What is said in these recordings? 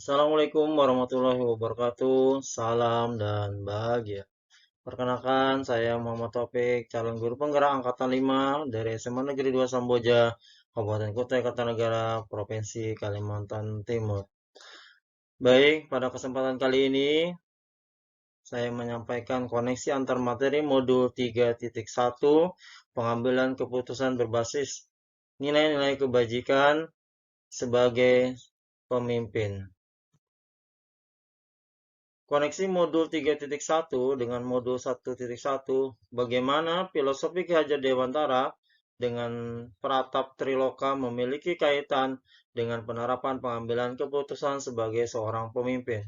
Assalamualaikum warahmatullahi wabarakatuh. Salam dan bahagia. Perkenalkan, saya Muhammad Taufik, calon guru penggerak angkatan 5 dari SMA Negeri 2 Samboja, Kabupaten Kutai Kartanegara, Provinsi Kalimantan Timur. Baik, pada kesempatan kali ini saya menyampaikan koneksi antar materi modul 3.1 pengambilan keputusan berbasis nilai-nilai kebajikan sebagai pemimpin. Koneksi modul 3.1 dengan modul 1.1, bagaimana filosofi Ki Hajar Dewantara dengan Pratap Triloka memiliki kaitan dengan penerapan pengambilan keputusan sebagai seorang pemimpin.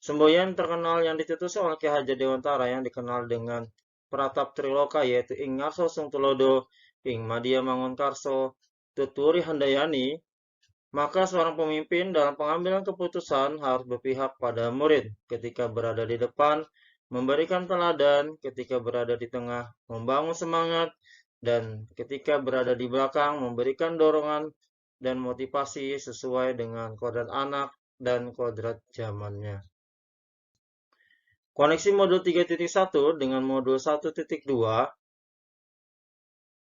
Semboyan terkenal yang dicetuskan oleh Ki Hajar Dewantara yang dikenal dengan Pratap Triloka yaitu Ing Ngarso Sungtulodo, Ing Madya Mangunkarso, Tuturi Handayani. Maka seorang pemimpin dalam pengambilan keputusan harus berpihak pada murid ketika berada di depan, memberikan teladan, ketika berada di tengah, membangun semangat, dan ketika berada di belakang, memberikan dorongan dan motivasi sesuai dengan kodrat anak dan kodrat zamannya. Koneksi modul 3.1 dengan modul 1.2,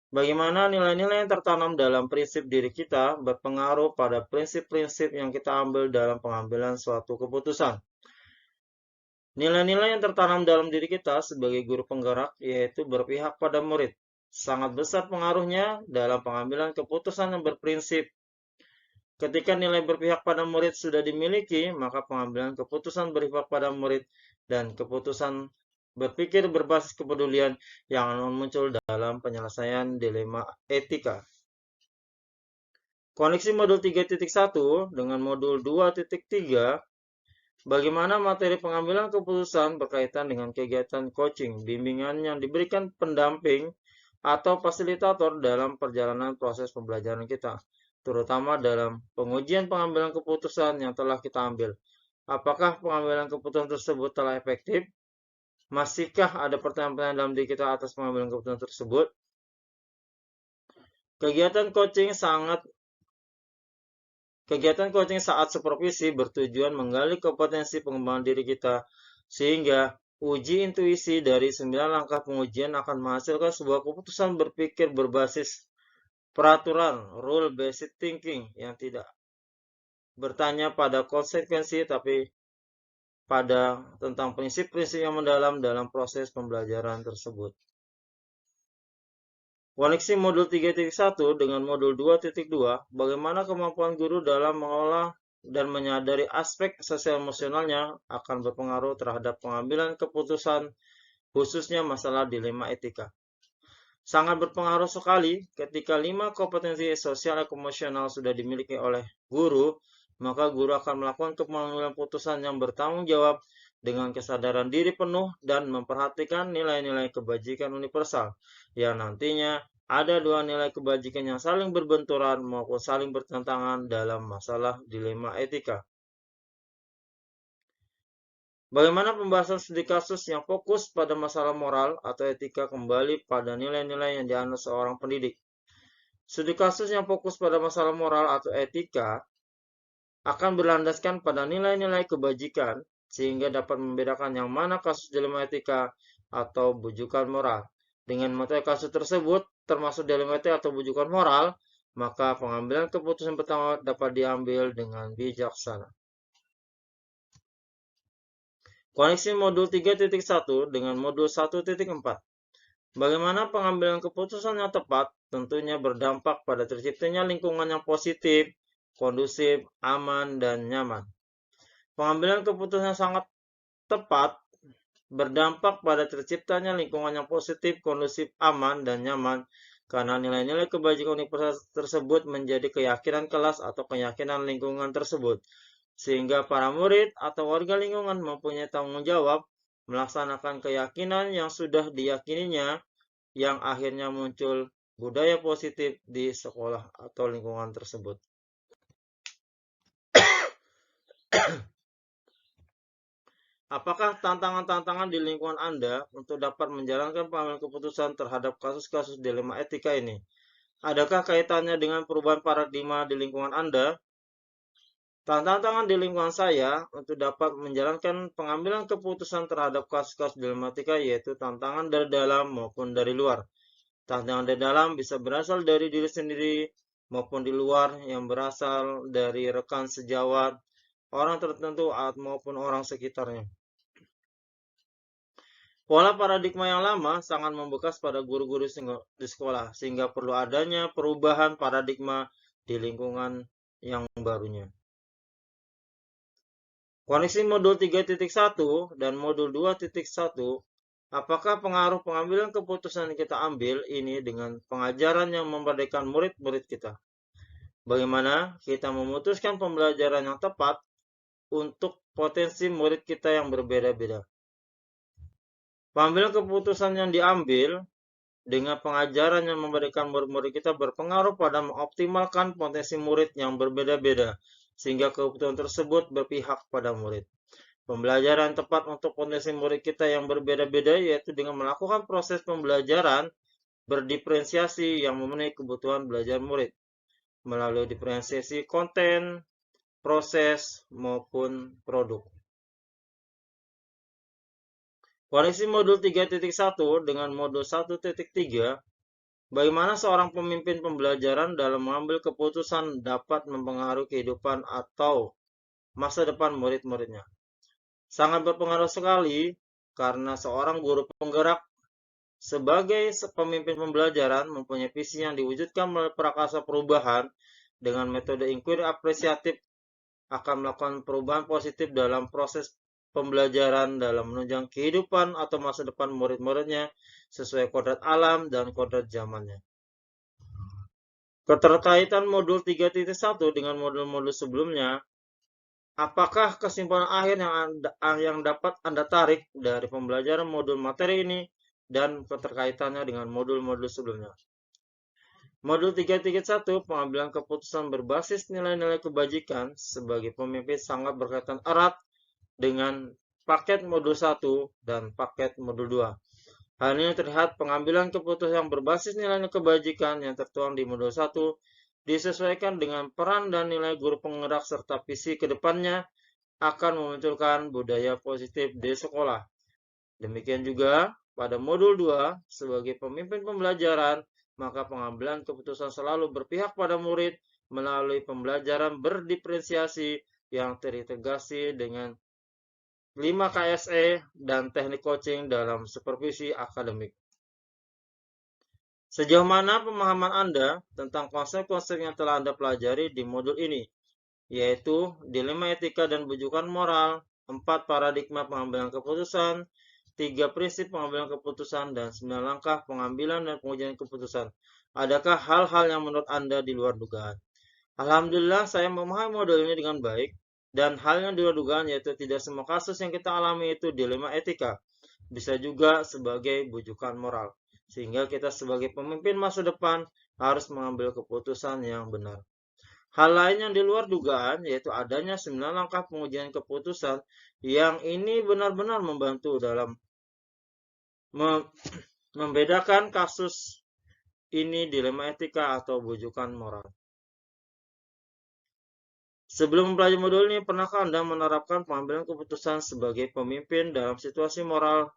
bagaimana nilai-nilai yang tertanam dalam prinsip diri kita berpengaruh pada prinsip-prinsip yang kita ambil dalam pengambilan suatu keputusan. Nilai-nilai yang tertanam dalam diri kita sebagai guru penggerak yaitu berpihak pada murid. Sangat besar pengaruhnya dalam pengambilan keputusan yang berprinsip. Ketika nilai berpihak pada murid sudah dimiliki, maka pengambilan keputusan berpihak pada murid dan keputusan berpikir berbasis kepedulian yang akan muncul dalam penyelesaian dilema etika. Koneksi modul 3.1 dengan modul 2.3, bagaimana materi pengambilan keputusan berkaitan dengan kegiatan coaching, bimbingan yang diberikan pendamping atau fasilitator dalam perjalanan proses pembelajaran kita, terutama dalam pengujian pengambilan keputusan yang telah kita ambil. Apakah pengambilan keputusan tersebut telah efektif? Masihkah ada pertanyaan-pertanyaan dalam diri kita atas pengambilan keputusan tersebut? Kegiatan coaching saat supervisi bertujuan menggali kompetensi pengembangan diri kita, sehingga uji intuisi dari 9 langkah pengujian akan menghasilkan sebuah keputusan berpikir berbasis peraturan, rule-based thinking, yang tidak bertanya pada konsekuensi, tapi pada tentang prinsip-prinsip yang mendalam dalam proses pembelajaran tersebut. Koneksi modul 3.1 dengan modul 2.2, bagaimana kemampuan guru dalam mengolah dan menyadari aspek sosial emosionalnya akan berpengaruh terhadap pengambilan keputusan, khususnya masalah dilema etika. Sangat berpengaruh sekali ketika 5 kompetensi sosial emosional sudah dimiliki oleh guru, maka guru akan melakukan pengambilan keputusan yang bertanggung jawab dengan kesadaran diri penuh dan memperhatikan nilai-nilai kebajikan universal, yang nantinya ada 2 nilai kebajikan yang saling berbenturan maupun saling bertentangan dalam masalah dilema etika. Bagaimana pembahasan studi kasus yang fokus pada masalah moral atau etika kembali pada nilai-nilai yang dianut seorang pendidik. Studi kasus yang fokus pada masalah moral atau etika akan berlandaskan pada nilai-nilai kebajikan, sehingga dapat membedakan yang mana kasus dilema etika atau bujukan moral. Dengan materi kasus tersebut, termasuk dilema etika atau bujukan moral, maka pengambilan keputusan pertama dapat diambil dengan bijaksana. Koneksi modul 3.1 dengan modul 1.4. Bagaimana pengambilan keputusan yang tepat tentunya berdampak pada terciptanya lingkungan yang positif, kondusif, aman, dan nyaman. Pengambilan keputusan yang sangat tepat berdampak pada terciptanya lingkungan yang positif, kondusif, aman, dan nyaman, karena nilai-nilai kebajikan universal tersebut menjadi keyakinan kelas atau keyakinan lingkungan tersebut, sehingga para murid atau warga lingkungan mempunyai tanggung jawab melaksanakan keyakinan yang sudah diyakininya, yang akhirnya muncul budaya positif di sekolah atau lingkungan tersebut. Apakah tantangan-tantangan di lingkungan Anda untuk dapat menjalankan pengambilan keputusan terhadap kasus-kasus dilema etika ini? Adakah kaitannya dengan perubahan paradigma di lingkungan Anda? Tantangan di lingkungan saya untuk dapat menjalankan pengambilan keputusan terhadap kasus-kasus dilematika yaitu tantangan dari dalam maupun dari luar. Tantangan dari dalam bisa berasal dari diri sendiri maupun di luar yang berasal dari rekan sejawat, orang tertentu maupun orang sekitarnya. Pola paradigma yang lama sangat membekas pada guru-guru di sekolah, sehingga perlu adanya perubahan paradigma di lingkungan yang barunya. Koneksi modul 3.1 dan modul 2.1, apakah pengaruh pengambilan keputusan yang kita ambil ini dengan pengajaran yang memerdekakan murid-murid kita? Bagaimana kita memutuskan pembelajaran yang tepat untuk potensi murid kita yang berbeda-beda? Pengambilan keputusan yang diambil dengan pengajaran yang memberikan murid-murid kita berpengaruh pada mengoptimalkan potensi murid yang berbeda-beda, sehingga keputusan tersebut berpihak pada murid. Pembelajaran tepat untuk potensi murid kita yang berbeda-beda yaitu dengan melakukan proses pembelajaran berdiferensiasi yang memenuhi kebutuhan belajar murid, melalui diferensiasi konten, proses, maupun produk. Koneksi modul 3.1 dengan modul 1.3, bagaimana seorang pemimpin pembelajaran dalam mengambil keputusan dapat mempengaruhi kehidupan atau masa depan murid-muridnya. Sangat berpengaruh sekali karena seorang guru penggerak sebagai pemimpin pembelajaran mempunyai visi yang diwujudkan melalui prakarsa perubahan dengan metode inquiry apresiatif akan melakukan perubahan positif dalam proses pembelajaran dalam menunjang kehidupan atau masa depan murid-muridnya sesuai kodrat alam dan kodrat zamannya. Keterkaitan modul 3.1 dengan modul-modul sebelumnya, apakah kesimpulan akhir yang dapat Anda tarik dari pembelajaran modul materi ini dan keterkaitannya dengan modul-modul sebelumnya? Modul 3.1, pengambilan keputusan berbasis nilai-nilai kebajikan sebagai pemimpin sangat berkaitan erat dengan paket modul 1 dan paket modul 2. Hal ini terlihat pengambilan keputusan yang berbasis nilai-nilai kebajikan yang tertuang di modul 1 disesuaikan dengan peran dan nilai guru penggerak serta visi ke depannya akan memunculkan budaya positif di sekolah. Demikian juga pada modul 2 sebagai pemimpin pembelajaran, maka pengambilan keputusan selalu berpihak pada murid melalui pembelajaran berdiferensiasi yang terintegrasi dengan 5 KSE dan teknik coaching dalam supervisi akademik. Sejauh mana pemahaman Anda tentang konsep-konsep yang telah Anda pelajari di modul ini, yaitu dilema etika dan bujukan moral, 4 paradigma pengambilan keputusan, 3 prinsip pengambilan keputusan, dan 9 langkah pengambilan dan pengujian keputusan. Adakah hal-hal yang menurut Anda di luar dugaan? Alhamdulillah, saya memahami modul ini dengan baik. Dan hal yang di luar dugaan yaitu tidak semua kasus yang kita alami itu dilema etika. Bisa juga sebagai bujukan moral. Sehingga kita sebagai pemimpin masa depan harus mengambil keputusan yang benar. Hal lain yang di luar dugaan yaitu adanya 9 langkah pengujian keputusan yang ini benar-benar membantu dalam membedakan kasus ini dilema etika atau bujukan moral. Sebelum mempelajari modul ini, pernahkah Anda menerapkan pengambilan keputusan sebagai pemimpin dalam situasi moral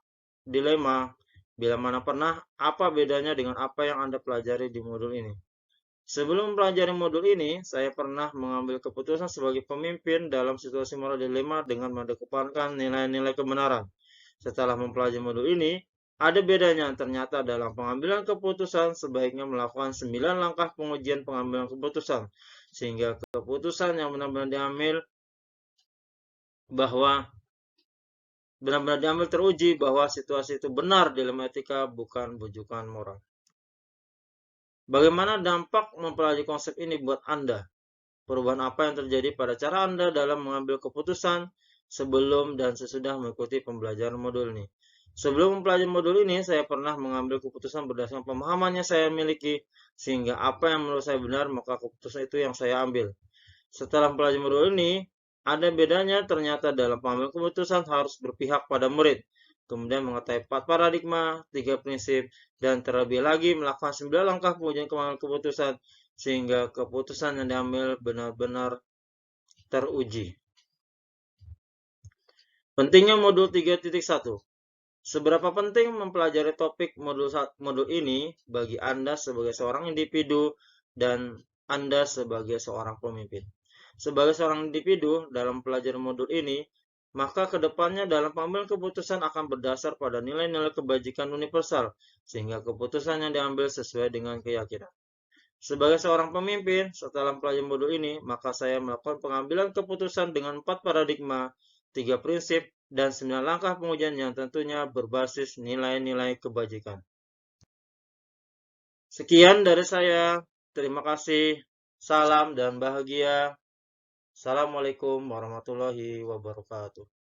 dilema? Bila mana pernah, apa bedanya dengan apa yang Anda pelajari di modul ini? Sebelum mempelajari modul ini, saya pernah mengambil keputusan sebagai pemimpin dalam situasi moral dilema dengan mengedepankan nilai-nilai kebenaran. Setelah mempelajari modul ini, ada bedanya ternyata dalam pengambilan keputusan sebaiknya melakukan 9 langkah pengujian pengambilan keputusan. Sehingga keputusan yang benar-benar diambil teruji bahwa situasi itu benar dilema etika bukan bujukan moral. Bagaimana dampak mempelajari konsep ini buat Anda? Perubahan apa yang terjadi pada cara Anda dalam mengambil keputusan sebelum dan sesudah mengikuti pembelajaran modul ini? Sebelum mempelajari modul ini, saya pernah mengambil keputusan berdasarkan pemahaman yang saya miliki, sehingga apa yang menurut saya benar, maka keputusan itu yang saya ambil. Setelah mempelajari modul ini, ada bedanya ternyata dalam pengambilan keputusan harus berpihak pada murid, kemudian mengetahui 4 paradigma, 3 prinsip, dan terlebih lagi melakukan 9 langkah pengujian pengambilan keputusan, sehingga keputusan yang diambil benar-benar teruji. Pentingnya modul 3.1. Seberapa penting mempelajari topik modul ini bagi Anda sebagai seorang individu dan Anda sebagai seorang pemimpin. Sebagai seorang individu dalam pelajaran modul ini, maka kedepannya dalam pengambilan keputusan akan berdasar pada nilai-nilai kebajikan universal, sehingga keputusan yang diambil sesuai dengan keyakinan. Sebagai seorang pemimpin, setelah pelajaran modul ini, maka saya melakukan pengambilan keputusan dengan 4 paradigma, 3 prinsip, dan 9 langkah pengujian yang tentunya berbasis nilai-nilai kebajikan. Sekian dari saya. Terima kasih. Salam dan bahagia. Assalamualaikum warahmatullahi wabarakatuh.